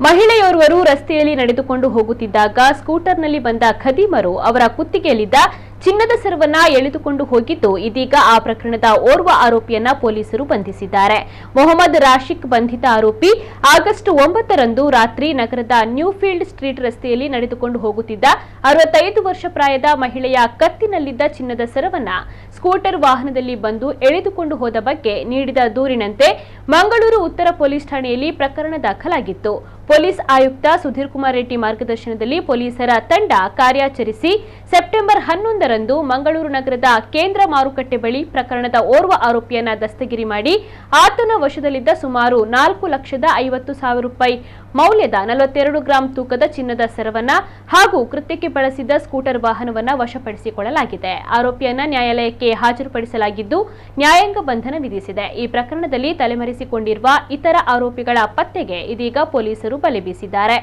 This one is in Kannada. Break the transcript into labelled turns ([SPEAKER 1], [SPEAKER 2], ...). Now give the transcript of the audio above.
[SPEAKER 1] ಮಹಿಳೆಯೋರ್ವರು ರಸ್ತೆಯಲ್ಲಿ ನಡೆದುಕೊಂಡು ಹೋಗುತ್ತಿದ್ದಾಗ ಸ್ಕೂಟರ್ನಲ್ಲಿ ಬಂದ ಖದೀಮರು ಅವರ ಕುತ್ತಿಗೆಯಲ್ಲಿದ್ದ ಚಿನ್ನದ ಸರವನ್ನ ಎಳೆದುಕೊಂಡು ಹೋಗಿದ್ದು, ಇದೀಗ ಆ ಪ್ರಕರಣದ ಓರ್ವ ಆರೋಪಿಯನ್ನ ಪೊಲೀಸರು ಬಂಧಿಸಿದ್ದಾರೆ. ಮೊಹಮ್ಮದ್ ರಾಶಿಕ್ ಬಂಧಿತ ಆರೋಪಿ ಆಗಸ್ಟ್ 9ರಂದು ರಾತ್ರಿ ನಗರದ ನ್ಯೂಫೀಲ್ಡ್ ಸ್ಟ್ರೀಟ್ ರಸ್ತೆಯಲ್ಲಿ ನಡೆದುಕೊಂಡು ಹೋಗುತ್ತಿದ್ದ 65 ವರ್ಷ ಪ್ರಾಯದ ಮಹಿಳೆಯ ಕತ್ತಿನಲ್ಲಿದ್ದ ಚಿನ್ನದ ಸರವನ್ನ ಸ್ಕೂಟರ್ ವಾಹನದಲ್ಲಿ ಬಂದು ಎಳೆದುಕೊಂಡು ಹೋದ ಬಗ್ಗೆ ನೀಡಿದ ದೂರಿನಂತೆ ಮಂಗಳೂರು ಉತ್ತರ ಪೊಲೀಸ್ ಠಾಣೆಯಲ್ಲಿ ಪ್ರಕರಣ ದಾಖಲಾಗಿತ್ತು. ಪೊಲೀಸ್ ಆಯುಕ್ತ ಸುಧೀರ್ ಕುಮಾರ್ ರೆಡ್ಡಿ ಮಾರ್ಗದರ್ಶನದಲ್ಲಿ ಪೊಲೀಸರ ತಂಡ ಕಾರ್ಯಾಚರಿಸಿ ಸೆಪ್ಟೆಂಬರ್ 11ರಂದು ಮಂಗಳೂರು ನಗರದ ಕೇಂದ್ರ ಮಾರುಕಟ್ಟೆ ಬಳಿ ಪ್ರಕರಣದ ಓರ್ವ ಆರೋಪಿಯನ್ನ ದಸ್ತಗಿರಿ ಮಾಡಿ ಆತನ ವಶದಲ್ಲಿದ್ದ ಸುಮಾರು 4,50,000 ರೂಪಾಯಿ ಮೌಲ್ಯದ 42 ಗ್ರಾಂ ತೂಕದ ಚಿನ್ನದ ಸರವನ್ನ ಹಾಗೂ ಕೃತ್ಯಕ್ಕೆ ಬಳಸಿದ್ದ ಸ್ಕೂಟರ್ ವಾಹನವನ್ನ ವಶಪಡಿಸಿಕೊಳ್ಳಲಾಗಿದೆ. ಆರೋಪಿಯನ್ನ ನ್ಯಾಯಾಲಯಕ್ಕೆ ಹಾಜರುಪಡಿಸಲಾಗಿದ್ದು ನ್ಯಾಯಾಂಗ ಬಂಧನ ವಿಧಿಸಿದೆ. ಈ ಪ್ರಕರಣದಲ್ಲಿ ತಲೆಮರೆಸಿಕೊಂಡಿರುವ ಇತರ ಆರೋಪಿಗಳ ಪತ್ತೆಗೆ ಇದೀಗ ಪೊಲೀಸರು ಬಲೆ ಬೀಸಿದ್ದಾರೆ.